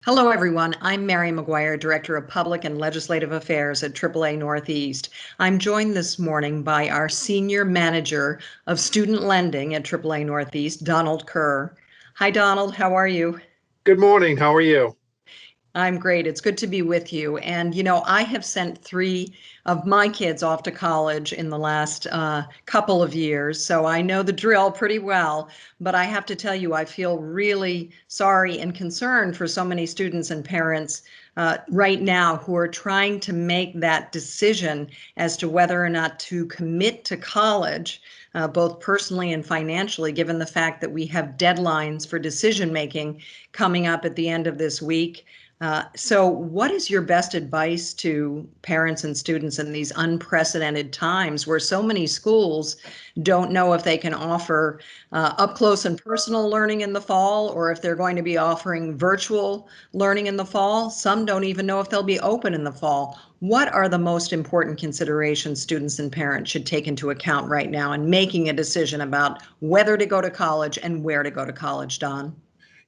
Hello, everyone. I'm Mary McGuire, Director of Public and Legislative Affairs at AAA Northeast. I'm joined this morning by our Senior Manager of Student Lending at AAA Northeast, Donald Kerr. Hi, Donald. How are you? Good morning. How are you? I'm great. It's good to be with you. And, I have sent three of my kids off to college in the last couple of years. So I know the drill pretty well. But I have to tell you, I feel really sorry and concerned for so many students and parents right now who are trying to make that decision as to whether or not to commit to college. Both personally and financially, given the fact that we have deadlines for decision making coming up at the end of this week. So what is your best advice to parents and students in these unprecedented times where so many schools don't know if they can offer up close and personal learning in the fall, or if they're going to be offering virtual learning in the fall? Some don't even know if they'll be open in the fall. What are the most important considerations students and parents should take into account right now in making a decision about whether to go to college and where to go to college, Don?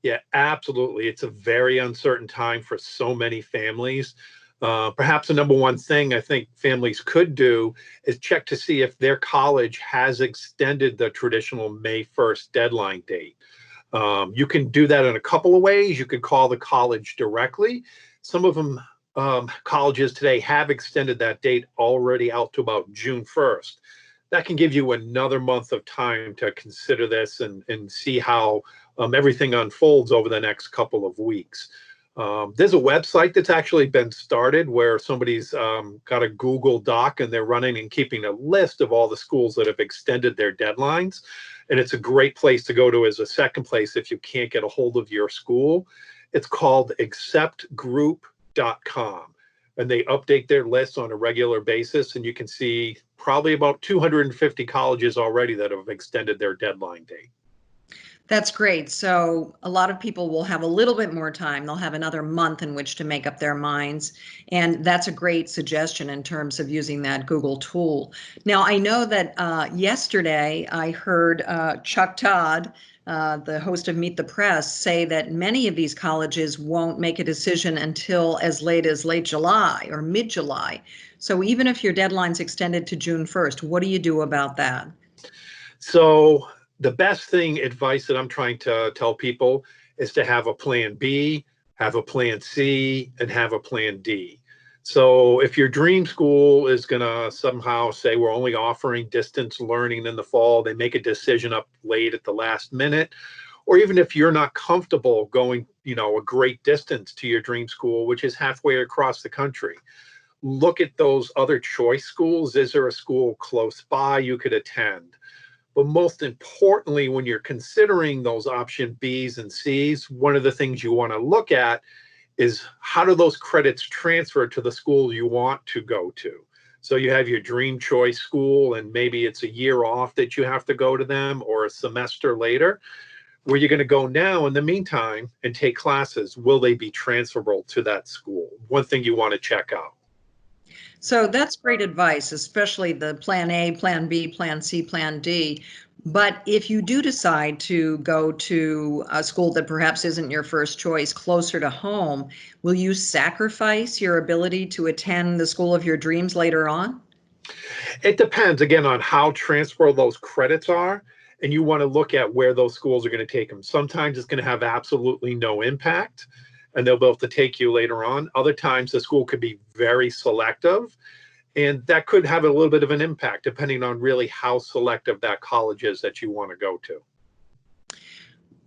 Yeah, absolutely. It's a very uncertain time for so many families. Perhaps the number one thing I think families could do is check to see if their college has extended the traditional May 1st deadline date. You can do that in a couple of ways. You could call the college directly. Some of them, colleges today have extended that date already out to about June 1st. That can give you another month of time to consider this and see how everything unfolds over the next couple of weeks. There's a website that's actually been started where somebody's got a Google Doc and they're running and keeping a list of all the schools that have extended their deadlines. And it's a great place to go to as a second place if you can't get a hold of your school. It's called acceptgroup.com. And they update their lists on a regular basis. And you can see probably about 250 colleges already that have extended their deadline date. That's great. So a lot of people will have a little bit more time. They'll have another month in which to make up their minds. And that's a great suggestion in terms of using that Google tool. Now, I know that yesterday I heard Chuck Todd, the host of Meet the Press, say that many of these colleges won't make a decision until as late as late July or mid-July. So even if your deadline's extended to June 1st, what do you do about that? So the best thing advice that I'm trying to tell people is to have a plan B, have a plan C, and have a plan D. So if your dream school is going to somehow say we're only offering distance learning in the fall, they make a decision up late at the last minute, or even if you're not comfortable going, a great distance to your dream school, which is halfway across the country, look at those other choice schools. Is there a school close by you could attend? But most importantly, when you're considering those option Bs and Cs, one of the things you want to look at is how do those credits transfer to the school you want to go to? So you have your dream choice school, and maybe it's a year off that you have to go to them or a semester later. Where you're going to go now in the meantime and take classes, will they be transferable to that school? One thing you want to check out. So that's great advice, especially the plan A, plan B, plan C, plan D. But if you do decide to go to a school that perhaps isn't your first choice closer to home, will you sacrifice your ability to attend the school of your dreams later on? It depends again on how transferable those credits are, and you want to look at where those schools are going to take them. Sometimes it's going to have absolutely no impact, and they'll be able to take you later on. Other times the school could be very selective, and that could have a little bit of an impact depending on really how selective that college is that you want to go to.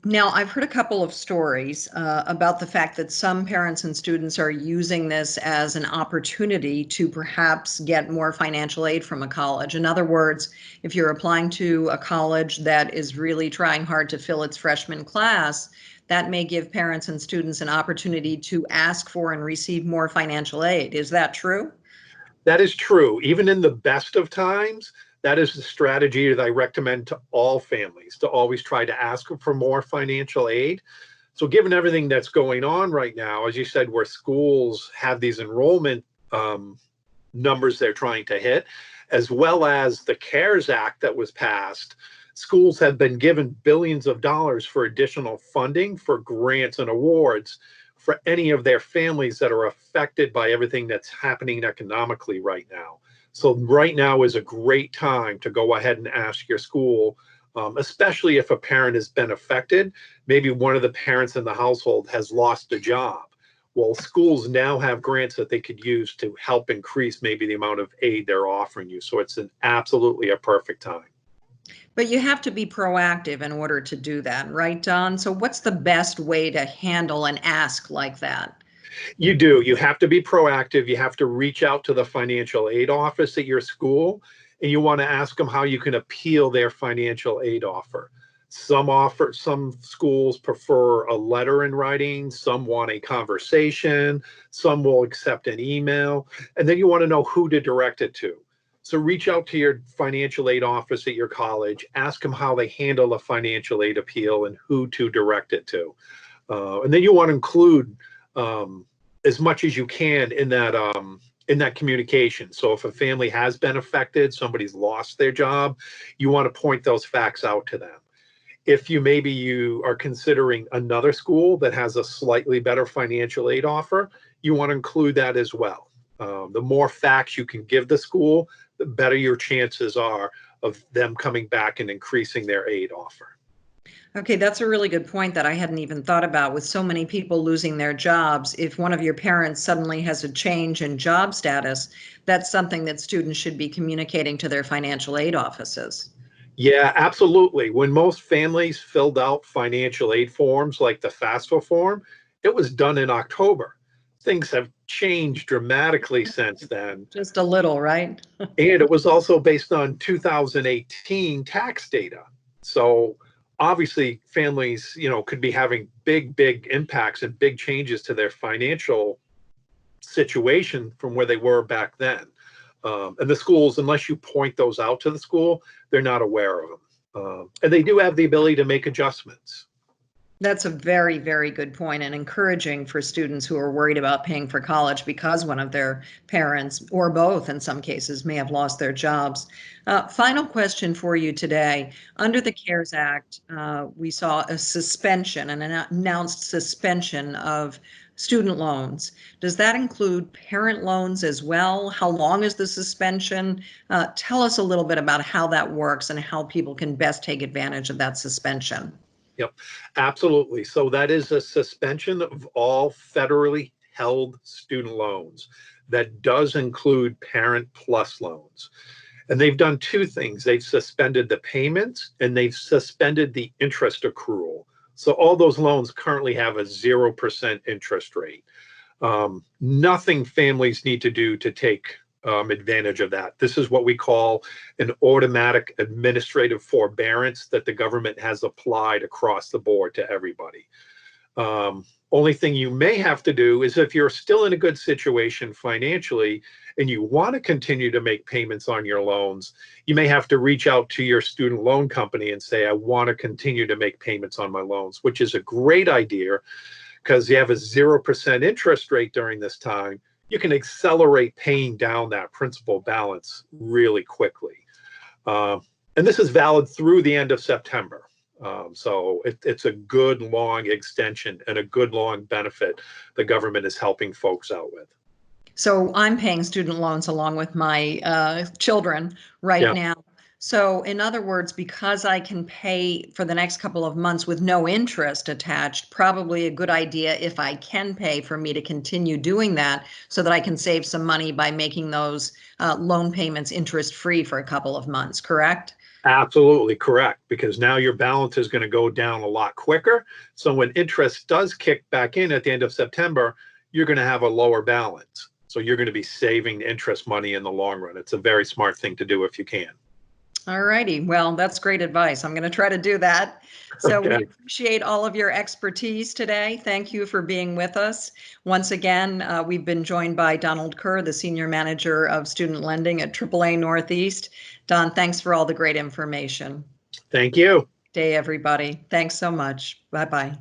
Now, I've heard a couple of stories about the fact that some parents and students are using this as an opportunity to perhaps get more financial aid from a college. In other words, if you're applying to a college that is really trying hard to fill its freshman class, that may give parents and students an opportunity to ask for and receive more financial aid. Is that true? That is true. Even in the best of times, that is the strategy that I recommend to all families, to always try to ask for more financial aid. So given everything that's going on right now, as you said, where schools have these enrollment numbers they're trying to hit, as well as the CARES Act that was passed, schools have been given billions of dollars for additional funding for grants and awards for any of their families that are affected by everything that's happening economically right now. So right now is a great time to go ahead and ask your school, especially if a parent has been affected. Maybe one of the parents in the household has lost a job. Well, schools now have grants that they could use to help increase maybe the amount of aid they're offering you. So it's absolutely a perfect time. But you have to be proactive in order to do that, right, Don? So what's the best way to handle an ask like that? You do. You have to be proactive. You have to reach out to the financial aid office at your school, and you want to ask them how you can appeal their financial aid offer. Some schools prefer a letter in writing, some want a conversation, some will accept an email, and then you want to know who to direct it to. So reach out to your financial aid office at your college, ask them how they handle a financial aid appeal and who to direct it to. And then you want to include as much as you can in that communication. So if a family has been affected, somebody's lost their job, you want to point those facts out to them. If you are considering another school that has a slightly better financial aid offer, you want to include that as well. The more facts you can give the school, the better your chances are of them coming back and increasing their aid offer. Okay, that's a really good point that I hadn't even thought about. With so many people losing their jobs, if one of your parents suddenly has a change in job status, that's something that students should be communicating to their financial aid offices. Yeah, absolutely. When most families filled out financial aid forms like the FAFSA form, it was done in October. Things have changed dramatically since then. Just a little, right? And it was also based on 2018 tax data. So obviously families, could be having big impacts and big changes to their financial situation from where they were back then. And the schools, unless you point those out to the school, they're not aware of them. And they do have the ability to make adjustments. That's a very, very good point and encouraging for students who are worried about paying for college because one of their parents, or both in some cases, may have lost their jobs. Final question for you today. Under the CARES Act, we saw a suspension, an announced suspension of student loans. Does that include parent loans as well? How long is the suspension? Tell us a little bit about how that works and how people can best take advantage of that suspension. Yep, absolutely. So that is a suspension of all federally held student loans. That does include Parent Plus loans. And they've done two things. They've suspended the payments and they've suspended the interest accrual. So all those loans currently have a 0% interest rate. Nothing families need to do to take advantage of that. This is what we call an automatic administrative forbearance that the government has applied across the board to everybody. Only thing you may have to do is if you're still in a good situation financially and you want to continue to make payments on your loans, you may have to reach out to your student loan company and say, I want to continue to make payments on my loans, which is a great idea because you have a 0% interest rate during this time. You can accelerate paying down that principal balance really quickly. And this is valid through the end of September. So it's a good long extension and a good long benefit the government is helping folks out with. So I'm paying student loans along with my children right now. So in other words, because I can pay for the next couple of months with no interest attached, probably a good idea if I can pay for me to continue doing that so that I can save some money by making those loan payments interest-free for a couple of months, correct? Absolutely correct, because now your balance is going to go down a lot quicker. So when interest does kick back in at the end of September, you're going to have a lower balance. So you're going to be saving interest money in the long run. It's a very smart thing to do if you can. All righty. Well, that's great advice. I'm going to try to do that. So Okay. we appreciate all of your expertise today. Thank you for being with us. Once again, we've been joined by Donald Kerr, the Senior Manager of Student Lending at AAA Northeast. Don, thanks for all the great information. Thank you. Day, everybody. Thanks so much. Bye-bye.